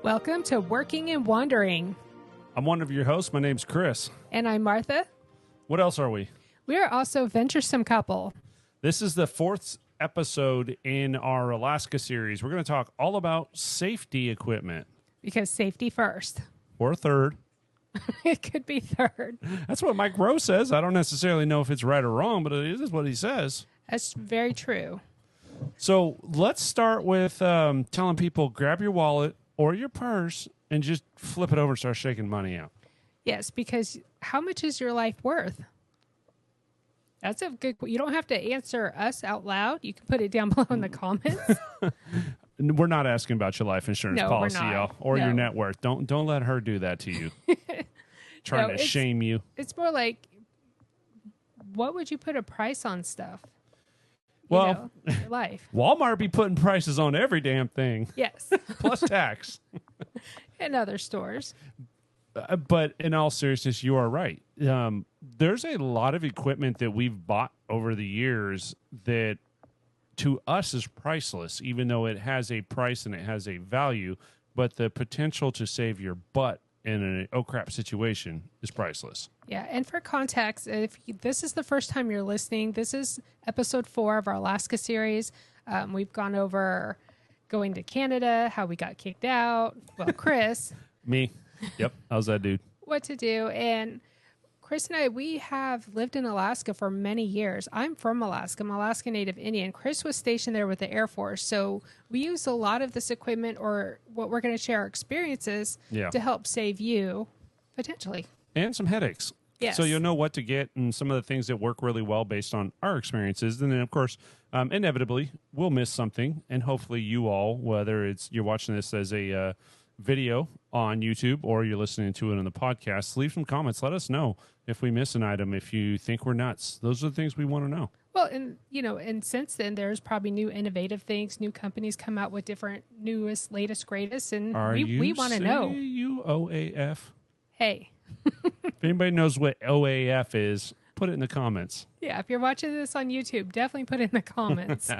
Welcome to Working and Wandering. I'm one of your hosts. My name's Chris. And I'm Martha. What else are we? We are also a Venturesome couple. This is the fourth episode in our Alaska series. We're going to talk all about safety equipment. Because safety first. Or third. It could be third. That's what Mike Rowe says. I don't necessarily know if it's right or wrong, but it is what he says. That's very true. So let's start with telling people, grab your wallet or your purse and just flip it over and start shaking money out. Yes, because how much is your life worth? That's a good. You don't have to answer us out loud. You can put it down below in the comments. We're not asking about your life insurance policy, y'all, or your net worth. Don't let her do that to you. Trying to shame you. It's more like, what would you put a price on stuff? Well, your life. Walmart be putting prices on every damn thing. Yes. Plus tax. And other stores. But in all seriousness, you are right. There's a lot of equipment that we've bought over the years that to us is priceless, even though it has a price and it has a value. But the potential to save your butt in an oh crap situation is priceless. Yeah, and for context, if this is the first time you're listening, this is episode 4 of our Alaska series. We've gone over going to Canada, how we got kicked out. Well, Chris. Me. Yep. How's that dude? What to do. And Chris and I, we have lived in Alaska for many years. I'm from Alaska. I'm Alaska Native Indian. Chris was stationed there with the Air Force. So we use a lot of this equipment, or what we're going to share our experiences to help save you, potentially. And some headaches. Yes. So you'll know what to get and some of the things that work really well based on our experiences. And then, of course, inevitably, we'll miss something. And hopefully you all, whether it's you're watching this as a video on YouTube or you're listening to it on the podcast, leave some comments. Let us know if we miss an item, if you think we're nuts. Those are the things we want to know. Well, and since then, there's probably new innovative things. New companies come out with different newest, latest, greatest. And we want to know. UOAF? Hey. If anybody knows what OAF is, put it in the comments. Yeah, if you're watching this on YouTube, definitely put it in the comments.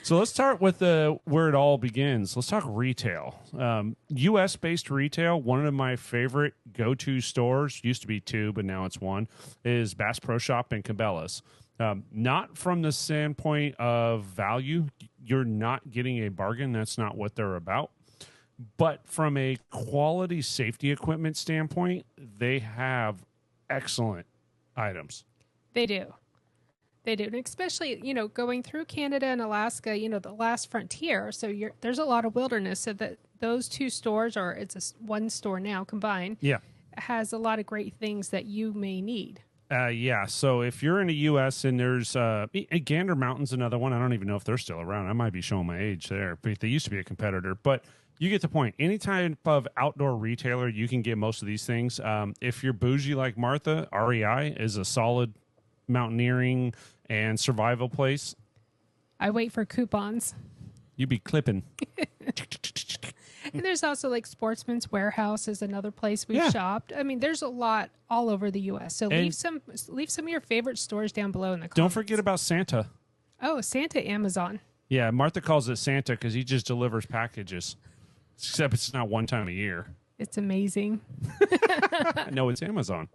So let's start with where it all begins. Let's talk retail. U.S.-based retail, one of my favorite go-to stores, used to be 2, but now it's 1, is Bass Pro Shop and Cabela's. Not from the standpoint of value. You're not getting a bargain. That's not what they're about. But from a quality safety equipment standpoint, they have excellent items. They do. And especially, going through Canada and Alaska, the last frontier. So there's a lot of wilderness. So that those 2 stores, or it's one store now combined, has a lot of great things that you may need. So if you're in the U.S. and there's Gander Mountain's another one. I don't even know if they're still around. I might be showing my age there, but they used to be a competitor. But you get the point. Any type of outdoor retailer, you can get most of these things. If you're bougie like Martha, REI is a solid mountaineering and survival place. I wait for coupons. You be clipping. And there's also like Sportsman's Warehouse is another place we've shopped. I mean, there's a lot all over the U.S. So leave some of your favorite stores down below in the comments. Don't forget about Santa. Oh, Santa Amazon. Yeah, Martha calls it Santa because he just delivers packages. Except it's not one time a year. It's amazing. No, it's Amazon.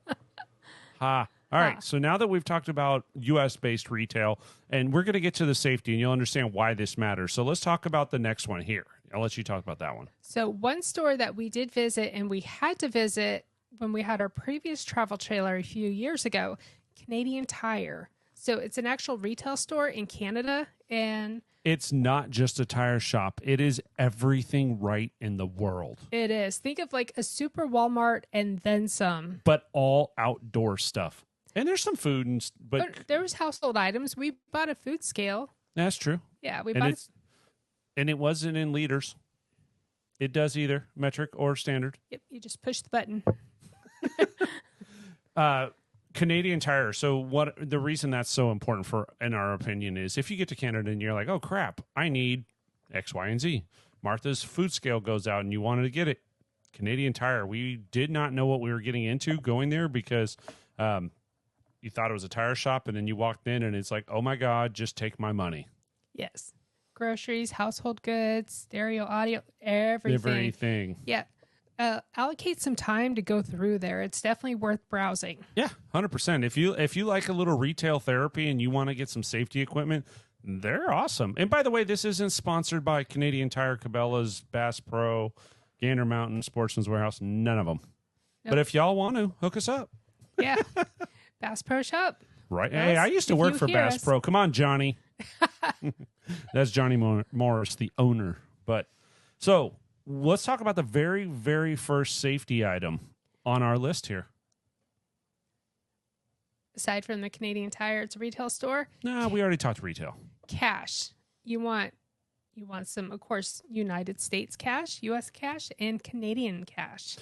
Ha. All right. So now that we've talked about U.S.-based retail, and we're going to get to the safety, and you'll understand why this matters. So let's talk about the next one here. I'll let you talk about that one. So one store that we did visit, and we had to visit when we had our previous travel trailer a few years ago, Canadian Tire. So it's an actual retail store in Canada, and it's not just a tire shop. It is everything right in the world. It is. Think of like a super Walmart and then some. But all outdoor stuff. And there's some food, but there was household items. We bought a food scale. That's true. Yeah, we bought and it wasn't in liters. It does either metric or standard. Yep, you just push the button. Canadian Tire. So what the reason that's so important in our opinion is if you get to Canada and you're like, oh crap, I need X, Y, and Z. Martha's food scale goes out and you wanted to get it. Canadian Tire. We did not know what we were getting into going there because you thought it was a tire shop and then you walked in and it's like, oh my God, just take my money. Yes. groceries, household goods, stereo, audio, everything. Everything. Yeah. Allocate some time to go through there. It's definitely worth browsing. Yeah, 100%. If you like a little retail therapy and you want to get some safety equipment, they're awesome. And by the way, this isn't sponsored by Canadian Tire, Cabela's, Bass Pro, Gander Mountain, Sportsman's Warehouse. None of them. Nope. But if y'all want to, hook us up. Yeah. Bass Pro Shop. Right. Hey, I used to work for Bass Pro. Come on, Johnny. That's Johnny Morris, the owner. But so let's talk about the very, very first safety item on our list here. Aside from the Canadian Tire, it's a retail store. No, we already talked retail. Cash. You want some, of course, United States cash, U.S. cash, and Canadian cash.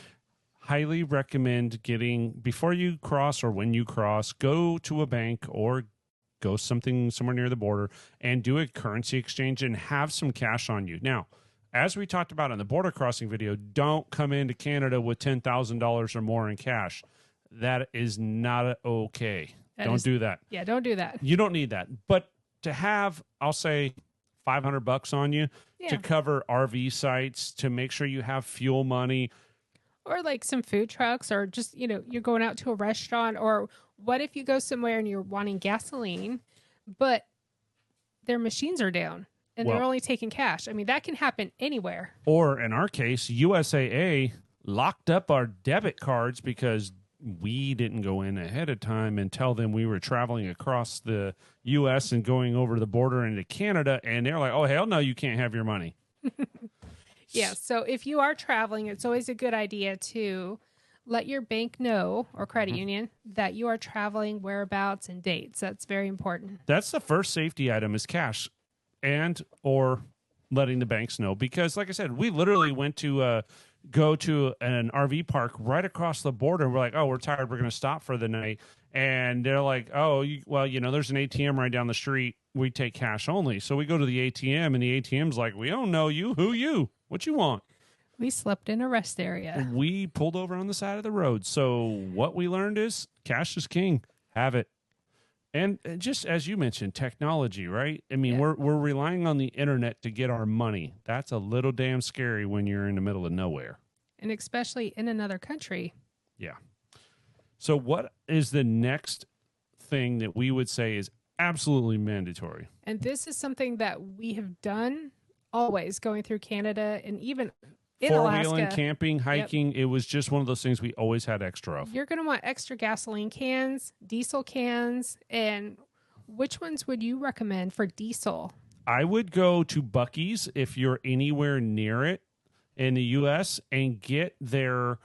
Highly recommend getting, before you cross or when you cross, go to a bank or go somewhere near the border and do a currency exchange and have some cash on you. Now, as we talked about in the border crossing video, don't come into Canada with $10,000 or more in cash. That is not okay. Don't do that. Yeah, don't do that. You don't need that. But to have, I'll say, $500 on you to cover RV sites, to make sure you have fuel money. Or like some food trucks, or just, you're going out to a restaurant, or what if you go somewhere and you're wanting gasoline, but their machines are down and they're only taking cash. I mean, that can happen anywhere. Or in our case, USAA locked up our debit cards because we didn't go in ahead of time and tell them we were traveling across the U.S. and going over the border into Canada. And they're like, oh, hell no, you can't have your money. Yeah, so if you are traveling, it's always a good idea to let your bank know, or credit union, that you are traveling, whereabouts, and dates. That's very important. That's the first safety item, is cash, and or letting the banks know. Because, like I said, we literally went to go to an RV park right across the border. We're like, oh, we're tired. We're going to stop for the night. And they're like, oh, there's an ATM right down the street. We take cash only. So we go to the ATM, and the ATM's like, we don't know you. Who you? What you want? We slept in a rest area. We pulled over on the side of the road. So what we learned is cash is king. Have it. And just as you mentioned, technology, right? I mean, we're relying on the internet to get our money. That's a little damn scary when you're in the middle of nowhere. And especially in another country. Yeah. So what is the next thing that we would say is absolutely mandatory? And this is something that we have done always going through Canada, and even in Alaska. Four-wheeling, camping, hiking, It was just one of those things we always had extra of. You're going to want extra gasoline cans, diesel cans, and which ones would you recommend for diesel? I would go to Buc-ee's if you're anywhere near it in the U.S. and get their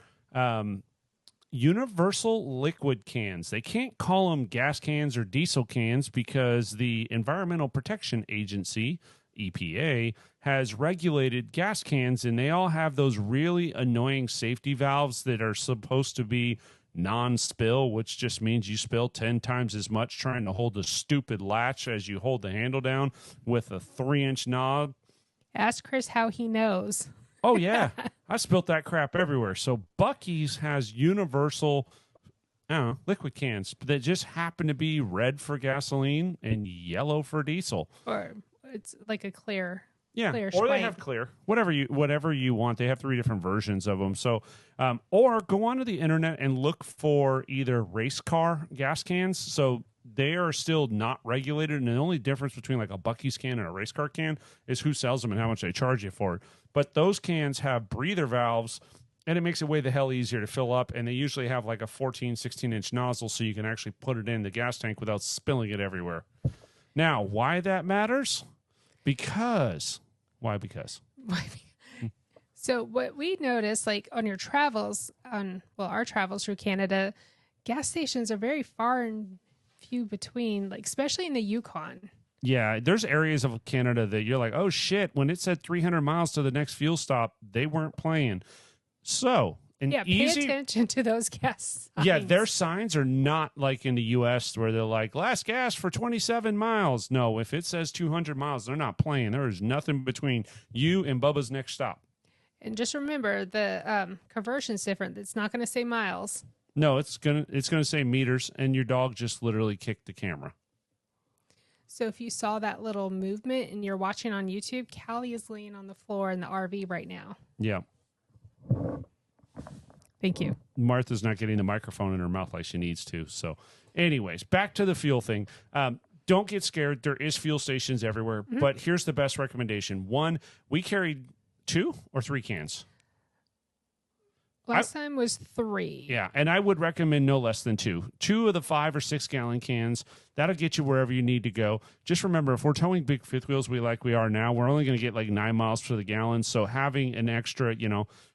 universal liquid cans. They can't call them gas cans or diesel cans because the Environmental Protection Agency, EPA, has regulated gas cans, and they all have those really annoying safety valves that are supposed to be non-spill, which just means you spill 10 times as much trying to hold the stupid latch as you hold the handle down with a 3-inch knob. Ask Chris how he knows. Oh, yeah. I spilt that crap everywhere. So Buc-ee's has universal liquid cans that just happen to be red for gasoline and yellow for diesel. Or it's like a clear. Yeah, clear or they Schwein. have clear. Whatever you want. They have 3 different versions of them. So, or go onto the internet and look for either race car gas cans. So they are still not regulated, and the only difference between like a Buc-ee's can and a race car can is who sells them and how much they charge you for it. But those cans have breather valves, and it makes it way the hell easier to fill up, and they usually have like a 14, 16-inch nozzle so you can actually put it in the gas tank without spilling it everywhere. Now, why that matters? Because... Why? Because. So what we noticed, like on your travels, our travels through Canada, gas stations are very far and few between, like especially in the Yukon. Yeah, there's areas of Canada that you're like, oh shit, when it said 300 miles to the next fuel stop, they weren't playing. So, pay attention to those gas signs. Yeah, their signs are not like in the U.S. where they're like, last gas for 27 miles. No, if it says 200 miles, they're not playing. There is nothing between you and Bubba's next stop. And just remember, the conversion's different. It's not going to say miles. No, it's gonna say meters, and your dog just literally kicked the camera. So if you saw that little movement and you're watching on YouTube, Callie is laying on the floor in the RV right now. Yeah. Thank you. Martha's not getting the microphone in her mouth like she needs to. So, anyways, back to the fuel thing. Don't get scared. There is fuel stations everywhere. But here's the best recommendation. One, we carried 2 or 3 cans. Last time was 3. Yeah, and I would recommend no less than 2. 2 of the 5 or 6 gallon cans. That'll get you wherever you need to go. Just remember, if we're towing big fifth wheels we are now, we're only going to get like 9 miles for the gallon. So having an extra,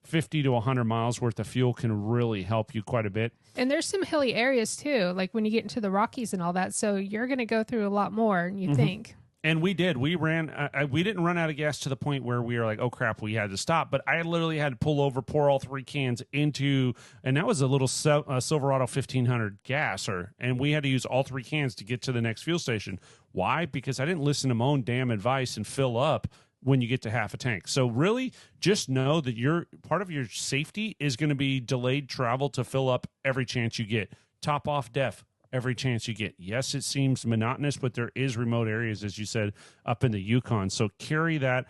50 to 100 miles worth of fuel can really help you quite a bit. And there's some hilly areas too, like when you get into the Rockies and all that. So you're going to go through a lot more than you think. And we did. We ran. We didn't run out of gas to the point where we were like, "Oh crap, we had to stop." But I literally had to pull over, pour all 3 cans into, and that was a little Silverado 1500 gasser, and we had to use all 3 cans to get to the next fuel station. Why? Because I didn't listen to my own damn advice and fill up when you get to half a tank. So really, just know that your part of your safety is going to be delayed travel to fill up every chance you get. Top off def. Every chance you get. Yes, it seems monotonous, but there is remote areas, as you said, up in the Yukon. So carry that.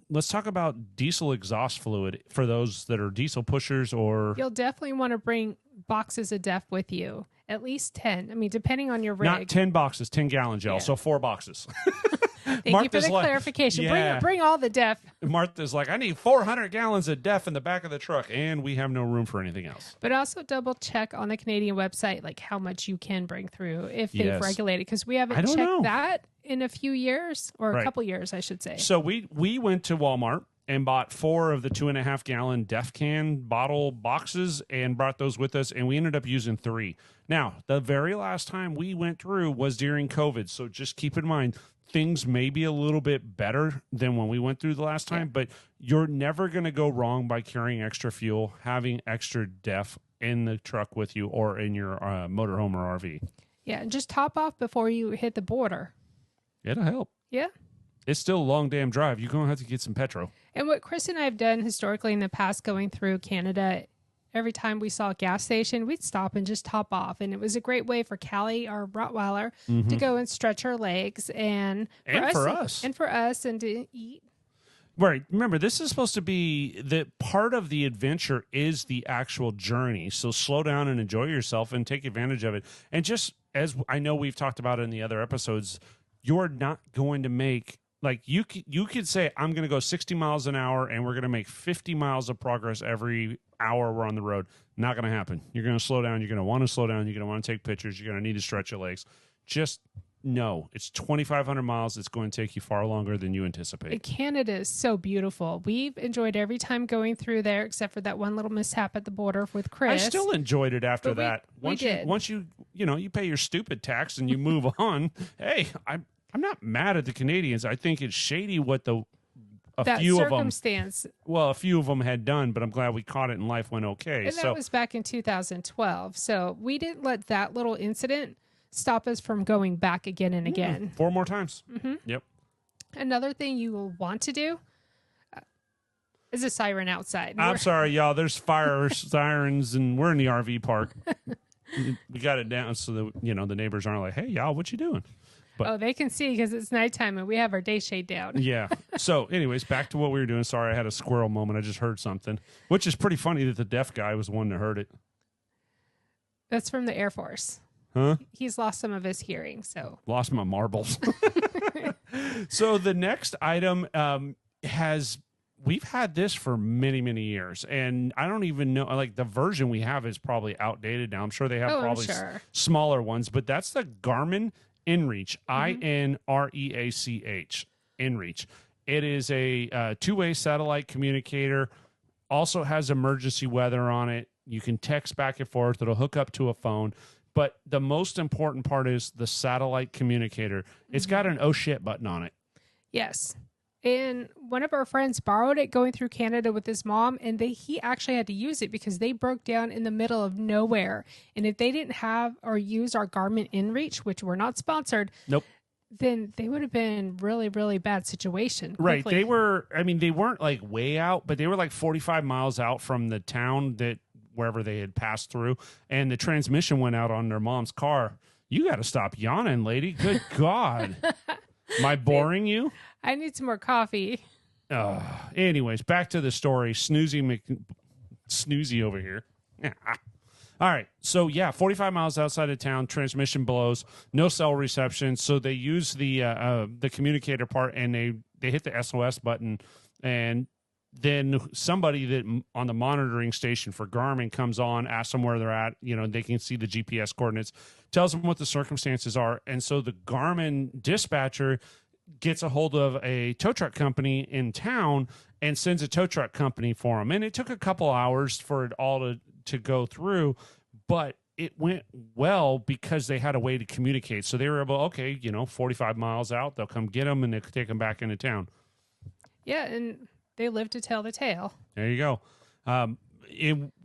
Let's talk about diesel exhaust fluid for those that are diesel pushers or... You'll definitely want to bring boxes of DEF with you. At least 10. I mean, depending on your rig. Not 10 boxes, 10 gallon gel. Yeah. So 4 boxes. Thank you for the clarification. Yeah. Bring all the DEF. Martha's like, I need 400 gallons of DEF in the back of the truck, and we have no room for anything else. But also double check on the Canadian website, like how much you can bring through if they've regulated, because we haven't checked that in a few years, or a couple years, I should say. So we went to Walmart and bought 4 of the 2.5 gallon DEF can bottle boxes and brought those with us, and we ended up using 3. Now, the very last time we went through was during COVID, so just keep in mind, things may be a little bit better than when we went through the last time, but you're never going to go wrong by carrying extra fuel, having extra DEF in the truck with you or in your motorhome or RV. Yeah, and just top off before you hit the border. It'll help. Yeah. It's still a long damn drive. You're going to have to get some petrol. And what Chris and I have done historically in the past going through Canada, every time we saw a gas station, we'd stop and just top off. And it was a great way for Callie, our Rottweiler, to go and stretch her legs. And for us. And for us and to eat. Right. Remember, this is supposed to be the part of the adventure is the actual journey. So slow down and enjoy yourself and take advantage of it. And just as I know we've talked about in the other episodes, you're not going to make... Like you could say, I'm going to go 60 miles an hour and we're going to make 50 miles of progress every hour we're on the road. Not going to happen. You're going to slow down. You're going to want to slow down. You're going to want to take pictures. You're going to need to stretch your legs. Just know it's 2,500 miles. It's going to take you far longer than you anticipate. Canada is so beautiful. We've enjoyed every time going through there, except for that one little mishap at the border with Chris. I still enjoyed it after that. Once you pay your stupid tax and you move on. Hey, I'm not mad at the Canadians. I think it's shady what a few of them had done, but I'm glad we caught it and life went okay. And that was back in 2012. So we didn't let that little incident stop us from going back again and again. 4 more times. Mm-hmm. Yep. Another thing you will want to do is a siren outside. I'm sorry, y'all. There's fire sirens, and we're in the RV park. We got it down so that the neighbors aren't like, "Hey, y'all, what you doing?" But, they can see because it's nighttime and we have our day shade down. Yeah. So, anyways, back to what we were doing. Sorry, I had a squirrel moment. I just heard something, which is pretty funny that the deaf guy was the one that heard it. That's from the Air Force. Huh? He's lost some of his hearing, so. Lost my marbles. So the next item we've had this for many, many years, and I don't even know, like the version we have is probably outdated now. I'm sure they have smaller ones, but that's the Garmin InReach, INREACH, InReach. It is a two-way satellite communicator, also has emergency weather on it. You can text back and forth. It'll hook up to a phone. But the most important part is the satellite communicator. It's got an oh shit button on it. Yes. And one of our friends borrowed it going through Canada with his mom, and he actually had to use it because they broke down in the middle of nowhere. And if they didn't have or use our Garmin InReach, which we're not sponsored, nope, then they would have been really, really bad situation. Right. They weren't like way out, but they were like 45 miles out from the town wherever they had passed through, and the transmission went out on their mom's car. You got to stop yawning, lady. Good God. Am I boring you? I need some more coffee. Anyways, back to the story. Snoozy over here. All right. So, 45 miles outside of town, transmission blows, no cell reception. So they use the communicator part, and they hit the SOS button, and then somebody that on the monitoring station for Garmin comes on, asks them where they're at. They can see the GPS coordinates, tells them what the circumstances are. And so the Garmin dispatcher gets a hold of a tow truck company in town and sends a tow truck company for them. And it took a couple hours for it all to go through, but it went well because they had a way to communicate. So they were able, 45 miles out, they'll come get them and they take them back into town. Yeah, and they live to tell the tale. There you go.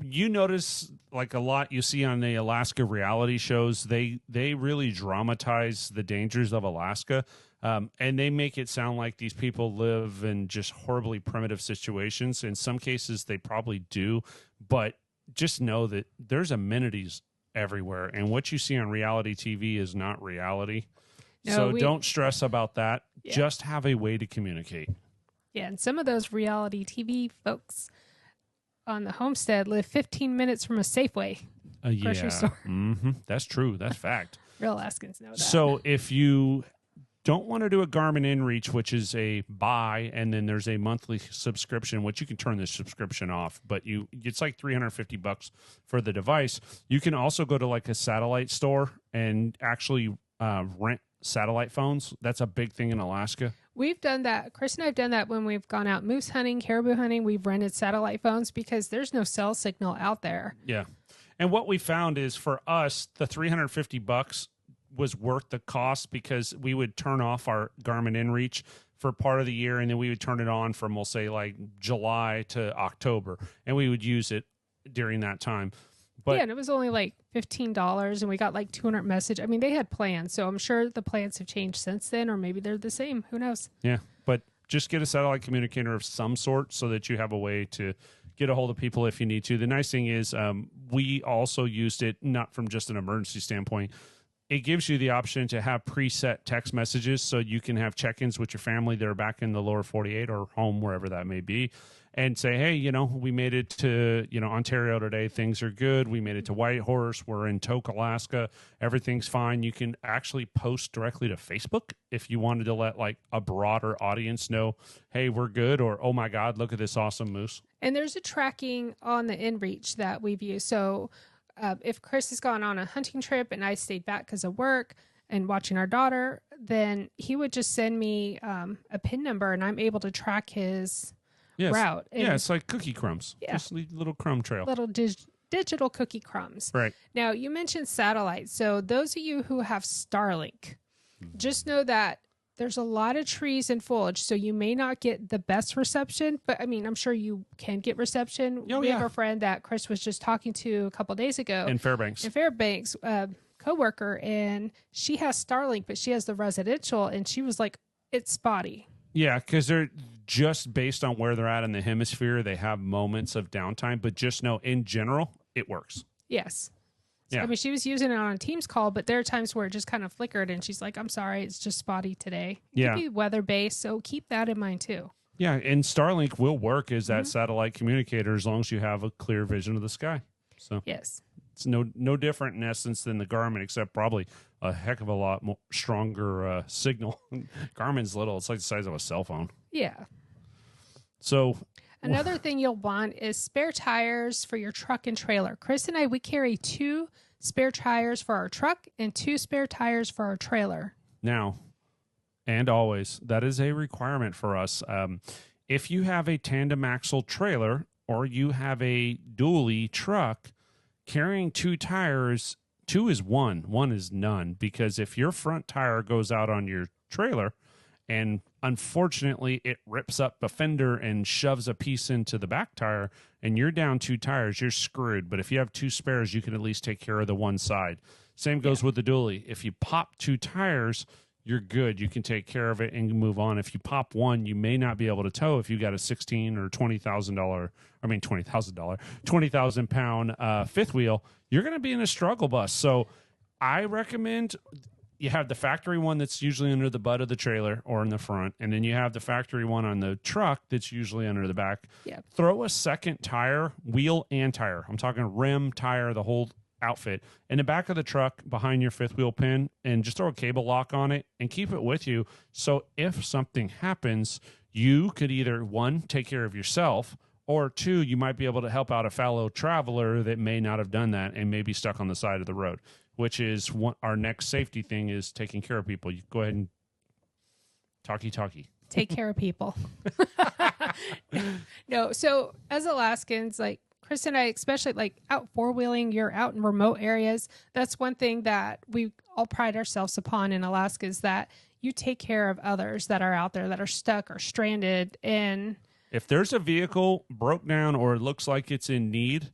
You notice like a lot you see on the Alaska reality shows, they really dramatize the dangers of Alaska. And they make it sound like these people live in just horribly primitive situations. In some cases, they probably do, but just know that there's amenities everywhere. And what you see on reality TV is not reality. No, don't stress about that. Yeah. Just have a way to communicate. Yeah, and some of those reality TV folks on the homestead live 15 minutes from a Safeway grocery store. Mm-hmm. That's true. That's fact. Real Alaskans know that. So if you don't want to do a Garmin InReach, which is a buy, and then there's a monthly subscription, which you can turn the subscription off, but it's like $350 for the device. You can also go to like a satellite store and actually rent satellite phones. That's a big thing in Alaska. We've done that. Chris and I have done that when we've gone out moose hunting, caribou hunting. We've rented satellite phones because there's no cell signal out there. Yeah. And what we found is for us, the $350 was worth the cost because we would turn off our Garmin InReach for part of the year, and then we would turn it on from, we'll say, like July to October, and we would use it during that time. But yeah, and it was only like $15, and we got like 200 message. I mean, they had plans, so I'm sure the plans have changed since then, or maybe they're the same. Who knows? Yeah, but just get a satellite communicator of some sort so that you have a way to get a hold of people if you need to. The nice thing is we also used it not from just an emergency standpoint. It gives you the option to have preset text messages so you can have check-ins with your family that are back in the lower 48 or home, wherever that may be, and say, hey, we made it to, Ontario today. Things are good. We made it to Whitehorse. We're in Tok, Alaska. Everything's fine. You can actually post directly to Facebook if you wanted to let like a broader audience know, hey, we're good, or, oh my God, look at this awesome moose. And there's a tracking on the InReach that we've used. So if Chris has gone on a hunting trip and I stayed back because of work and watching our daughter, then he would just send me a PIN number and I'm able to track his route. And it's like cookie crumbs. Yeah. Just a little crumb trail. Little digital cookie crumbs. Right. Now, you mentioned satellite. So those of you who have Starlink, just know that there's a lot of trees and foliage, so you may not get the best reception, but I mean, I'm sure you can get reception. We have a friend that Chris was just talking to a couple days ago. In Fairbanks, coworker, and she has Starlink, but she has the residential, and she was like, it's spotty. Yeah, because they're just based on where they're at in the hemisphere, they have moments of downtime, but just know, in general, it works. Yes. Yeah. I mean, she was using it on a Teams call, but there are times where it just kind of flickered, and she's like, I'm sorry, it's just spotty today. It could be weather-based, so keep that in mind, too. Yeah, and Starlink will work as that satellite communicator as long as you have a clear vision of the sky. So yes. It's no different, in essence, than the Garmin, except probably a heck of a lot more stronger signal. Garmin's little. It's like the size of a cell phone. Yeah. So another thing you'll want is spare tires for your truck and trailer. Chris and I, we carry 2 spare tires for our truck and 2 spare tires for our trailer. Now, and always, that is a requirement for us. If you have a tandem axle trailer or you have a dually truck, carrying 2 tires, 2 is 1 is none, because if your front tire goes out on your trailer and unfortunately it rips up a fender and shoves a piece into the back tire and you're down 2 tires, you're screwed. But if you have 2 spares, you can at least take care of the one side. Same goes with the dually. If you pop 2 tires, you're good. You can take care of it and move on. If you pop one, you may not be able to tow if you got a $16,000 or $20,000 pound fifth wheel. You're going to be in a struggle bus. So I recommend you have the factory one that's usually under the butt of the trailer or in the front, and then you have the factory one on the truck that's usually under the back. Yeah. Throw a second tire, wheel and tire. I'm talking rim, tire, the whole outfit in the back of the truck behind your fifth wheel pin, and just throw a cable lock on it and keep it with you. So if something happens, you could either one, take care of yourself, or two, you might be able to help out a fellow traveler that may not have done that and may be stuck on the side of the road, which is our next safety thing is taking care of people. You go ahead and talkie. Take care of people. No, so as Alaskans, like Chris and I, especially like out four-wheeling, you're out in remote areas. That's one thing that we all pride ourselves upon in Alaska is that you take care of others that are out there that are stuck or stranded. And if there's a vehicle broke down or it looks like it's in need,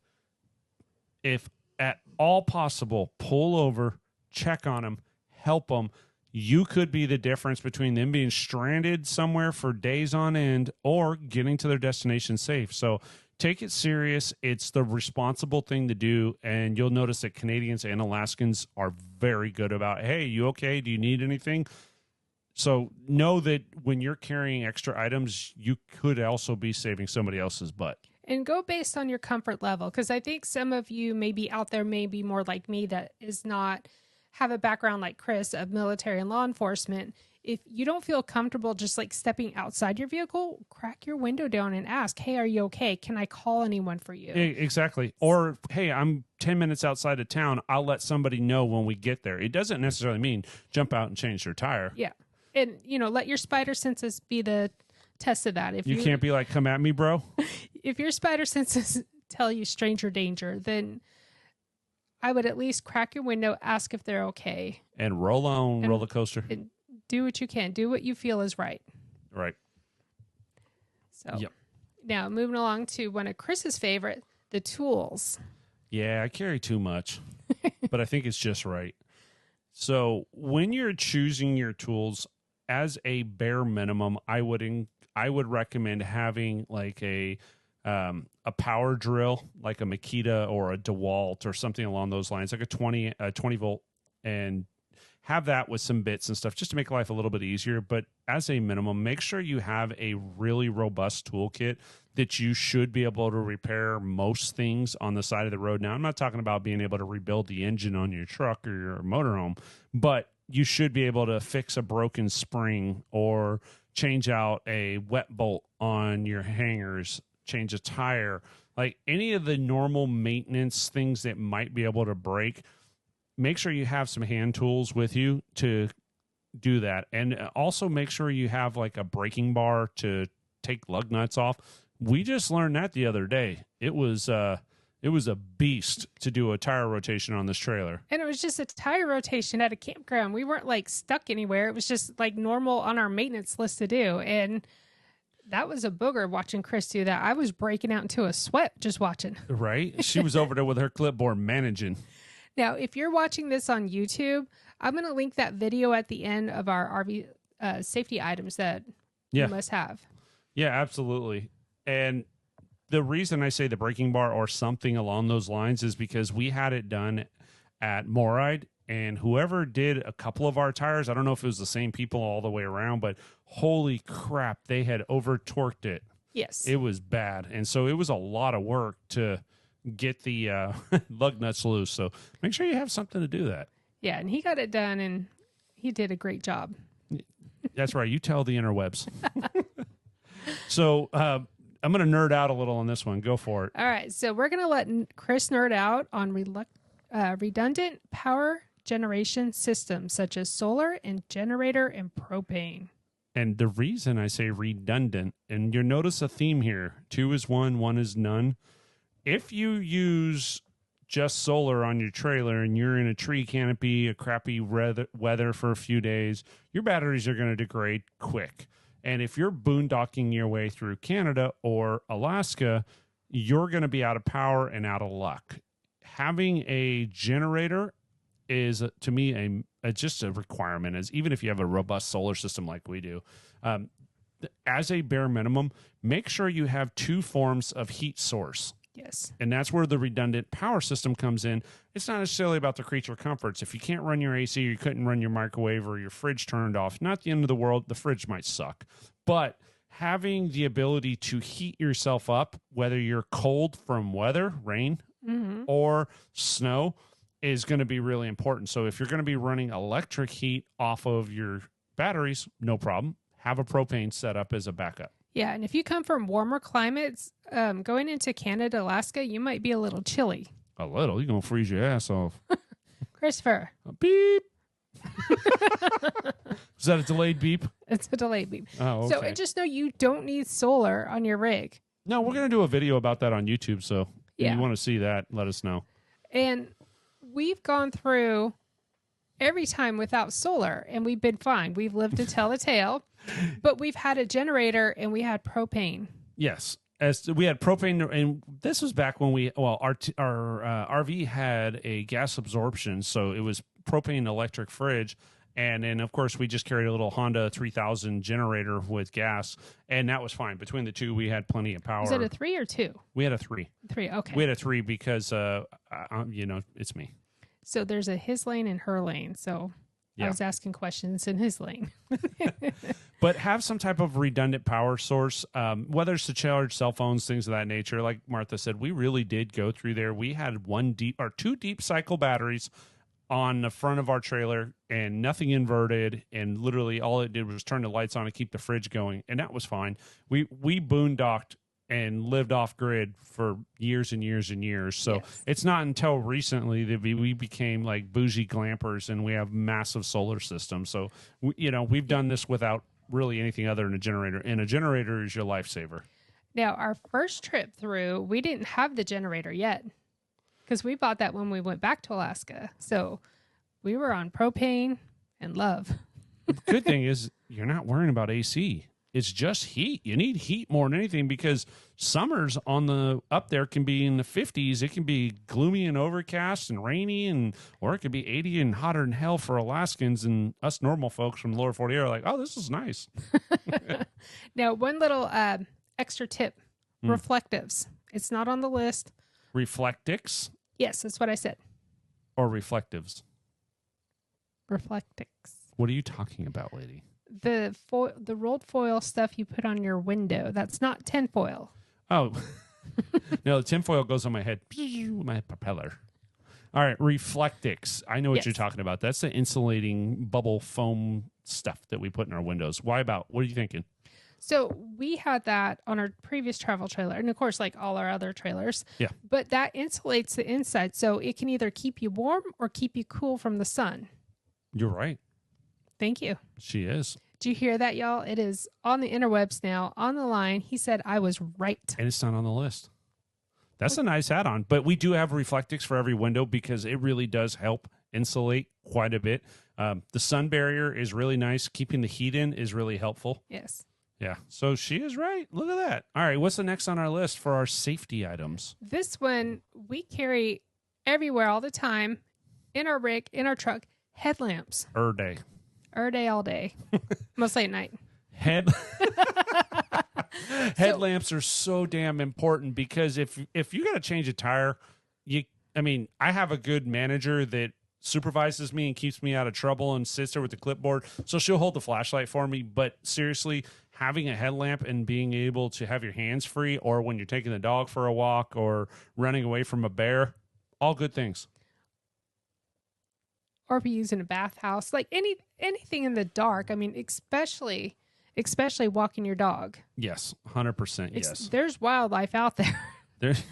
if at all possible, pull over, check on them, help them. You could be the difference between them being stranded somewhere for days on end or getting to their destination safe. So take it serious. It's the responsible thing to do. And you'll notice that Canadians and Alaskans are very good about, hey, you okay? Do you need anything? So know that when you're carrying extra items, you could also be saving somebody else's butt. And go based on your comfort level, because I think some of you may be out there, may be more like me, that is not have a background like Chris of military and law enforcement. If you don't feel comfortable just like stepping outside your vehicle, crack your window down and ask, hey, are you okay? Can I call anyone for you? Exactly. Or, hey, I'm 10 minutes outside of town. I'll let somebody know when we get there. It doesn't necessarily mean jump out and change their tire. Yeah. And, let your spider senses be the test of that. If you can't be like, come at me, bro. If your spider senses tell you stranger danger, then I would at least crack your window, ask if they're okay. And roll on, roller coaster. And do what you can. Do what you feel is right. Right. So Now moving along to one of Chris's favorite, the tools. Yeah, I carry too much, but I think it's just right. So when you're choosing your tools, as a bare minimum, I would recommend having like a power drill, like a Makita or a DeWalt or something along those lines, like a 20 volt, and have that with some bits and stuff just to make life a little bit easier. But as a minimum, make sure you have a really robust toolkit that you should be able to repair most things on the side of the road. Now, I'm not talking about being able to rebuild the engine on your truck or your motorhome, but you should be able to fix a broken spring or change out a wet bolt on your hangers, change a tire, like any of the normal maintenance things that might be able to break. Make sure you have some hand tools with you to do that. And also make sure you have like a braking bar to take lug nuts off. We just learned that the other day. It was a beast to do a tire rotation on this trailer. And it was just a tire rotation at a campground. We weren't like stuck anywhere. It was just like normal on our maintenance list to do. And that was a booger watching Chris do that. I was breaking out into a sweat just watching. Right? She was over there with her clipboard managing. Now, if you're watching this on YouTube, I'm going to link that video at the end of our RV safety items that you must have. Yeah, absolutely. And the reason I say the braking bar or something along those lines is because we had it done at Moride, and whoever did a couple of our tires, I don't know if it was the same people all the way around, but holy crap, they had over-torqued it. Yes. It was bad. And so it was a lot of work to get the lug nuts loose. So make sure you have something to do that. Yeah, and he got it done, and he did a great job. That's right. You tell the interwebs. So I'm going to nerd out a little on this one. Go for it. All right. So we're going to let Chris nerd out on redundant power generation systems such as solar and generator and propane. And the reason I say redundant, and you'll notice a theme here, 2 is 1, 1 is none. If you use just solar on your trailer and you're in a tree canopy, a crappy weather for a few days, your batteries are going to degrade quick. And if you're boondocking your way through Canada or Alaska, you're going to be out of power and out of luck. Having a generator is, to me, just a requirement, as even if you have a robust solar system like we do. As a bare minimum, make sure you have 2 forms of heat source. Yes. And that's where the redundant power system comes in. It's not necessarily about the creature comforts. If you can't run your AC, or you couldn't run your microwave or your fridge turned off, not the end of the world. The fridge might suck. But having the ability to heat yourself up, whether you're cold from weather, rain, or snow, is going to be really important. So if you're going to be running electric heat off of your batteries, no problem. Have a propane set up as a backup. Yeah, and if you come from warmer climates, going into Canada, Alaska, you might be a little chilly. A little? You're going to freeze your ass off. Christopher. Beep. Is that a delayed beep? It's a delayed beep. Oh, okay. So and just know you don't need solar on your rig. No, we're going to do a video about that on YouTube. So if Yeah. you want to see that, let us know. And we've gone through every time without solar, and we've been fine. We've lived to tell the tale, but we've had a generator and we had propane. Yes. As we had propane, and this was back when our RV had a gas absorption, so it was propane electric fridge. And then, of course, we just carried a little Honda 3000 generator with gas, and that was fine. Between the two, we had plenty of power. Is it a 3 or 2? We had a 3. 3, okay. We had a 3 because, it's me. So there's a his lane and her lane. So Yeah. I was asking questions in his lane. But have some type of redundant power source, whether it's to charge cell phones, things of that nature. Like Martha said, we really did go through there. We had 2 deep cycle batteries on the front of our trailer and nothing inverted, and literally all it did was turn the lights on and keep the fridge going, and that was fine. We boondocked and lived off grid for years and years and years. So Yes. It's not until recently that we became like bougie glampers and we have massive solar systems. So we've done this without really anything other than a generator, and a generator is your lifesaver. Now, our first trip through, we didn't have the generator yet because we bought that when we went back to Alaska. So we were on propane and love. The good thing is you're not worrying about AC. It's just heat. You need heat more than anything, because summers up there can be in the 50s. It can be gloomy and overcast and rainy, or it could be 80 and hotter than hell for Alaskans, and us normal folks from the lower 40 are like, oh, this is nice. Now, one little extra tip, reflectives. It's not on the list. Reflectix Yes, that's what I said. or reflectives? Reflectics. What are you talking about, lady? The rolled foil stuff you put on your window. That's not tinfoil. Oh, no, the tinfoil goes on my head, my propeller. All right, Reflectix. I know what Yes. you're talking about. That's the insulating bubble foam stuff that we put in our windows. Why about? What are you thinking? So we had that on our previous travel trailer, and of course, like all our other trailers. Yeah. But that insulates the inside, so it can either keep you warm or keep you cool from the sun. You're right. Thank you. She is. Did you hear that, y'all? It is on the interwebs now, on the line. He said I was right. And it's not on the list. That's a nice add-on. But we do have Reflectix for every window because it really does help insulate quite a bit. The sun barrier is really nice. Keeping the heat in is really helpful. Yes. Yeah. So she is right. Look at that. All right. What's the next on our list for our safety items? This one we carry everywhere all the time, in our rig, in our truck, headlamps. Day. Day, all day. Mostly at night. Headlamps are so damn important, because if you got to change a tire, I have a good manager that supervises me and keeps me out of trouble and sits there with the clipboard, so she'll hold the flashlight for me. But seriously, having a headlamp and being able to have your hands free, or when you're taking the dog for a walk or running away from a bear, all good things. Or if you use in a bathhouse, like anything in the dark. I mean, especially walking your dog. Yes, 100%. Yes, There's wildlife out there. there's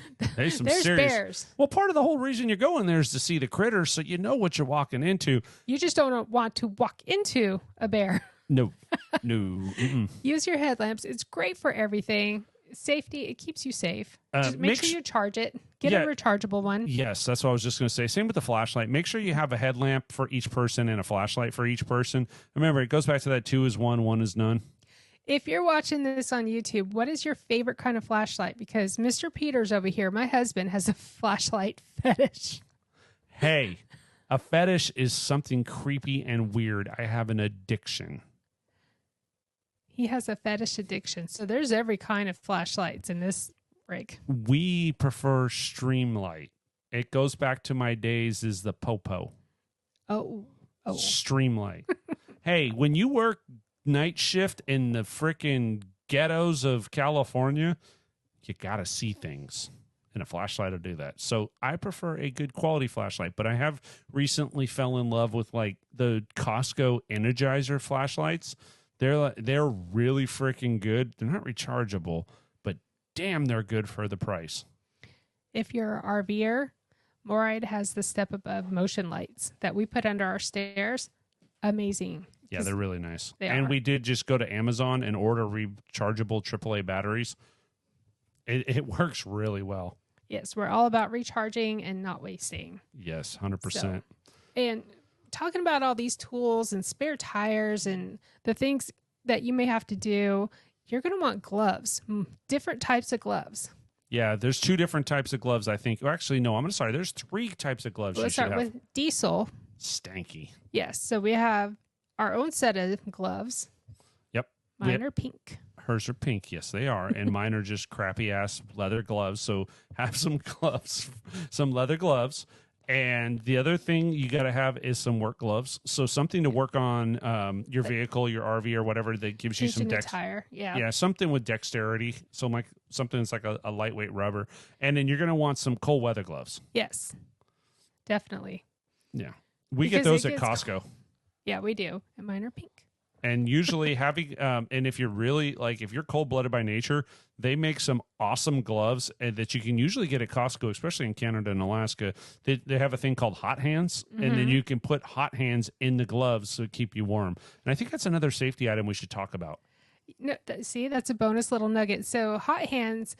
some There's serious bears. Well, part of the whole reason you're going there is to see the critters, so you know what you're walking into. You just don't want to walk into a bear. No. Mm-mm. Use your headlamps. It's great for everything. Safety. It keeps you safe. Just make sure you charge it. Get a rechargeable one. Yes, that's what I was just going to say. Same with the flashlight. Make sure you have a headlamp for each person and a flashlight for each person. Remember, it goes back to that 2 is 1, 1 is none. If you're watching this on YouTube, what is your favorite kind of flashlight? Because Mr. Peters over here, my husband, has a flashlight fetish. Hey, a fetish is something creepy and weird. I have an addiction. He has a fetish addiction. So there's every kind of flashlights in this Rick? We prefer Streamlight. It goes back to my days as the Popo. Oh. Streamlight. Hey, when you work night shift in the frickin' ghettos of California, you gotta see things. And a flashlight will do that. So I prefer a good quality flashlight, but I have recently fell in love with like the Costco Energizer flashlights. They're really freaking good. They're not rechargeable, but damn, they're good for the price. If you're an RVer, Moride has the step above motion lights that we put under our stairs. Amazing. Yeah, they're really nice. And we did just go to Amazon and order rechargeable AAA batteries. It works really well. Yes, we're all about recharging and not wasting. Yes, 100%. So, and talking about all these tools and spare tires and the things that you may have to do, you're going to want gloves, different types of gloves. Yeah, there's 2 different types of gloves, I think. Actually, no, I'm sorry. There's 3 types of gloves Let's start with Diesel. Stanky. Yes, so we have our own set of gloves. Yep. Mine are pink. Hers are pink. Yes, they are. And mine are just crappy ass leather gloves. So have some gloves, some leather gloves. And the other thing you got to have is some work gloves. So something to work on your vehicle, your RV or whatever that gives you some tire. Yeah, something with dexterity. So like something that's like a lightweight rubber. And then you're going to want some cold weather gloves. Yes, definitely. Yeah. We get those at Costco. Yeah, we do. And mine are pink. And usually having, and if you're really like, if you're cold blooded by nature, they make some awesome gloves that you can usually get at Costco, especially in Canada and Alaska. They have a thing called hot hands, and then you can put hot hands in the gloves to keep you warm. And I think that's another safety item we should talk about. No, see, that's a bonus little nugget. So hot hands,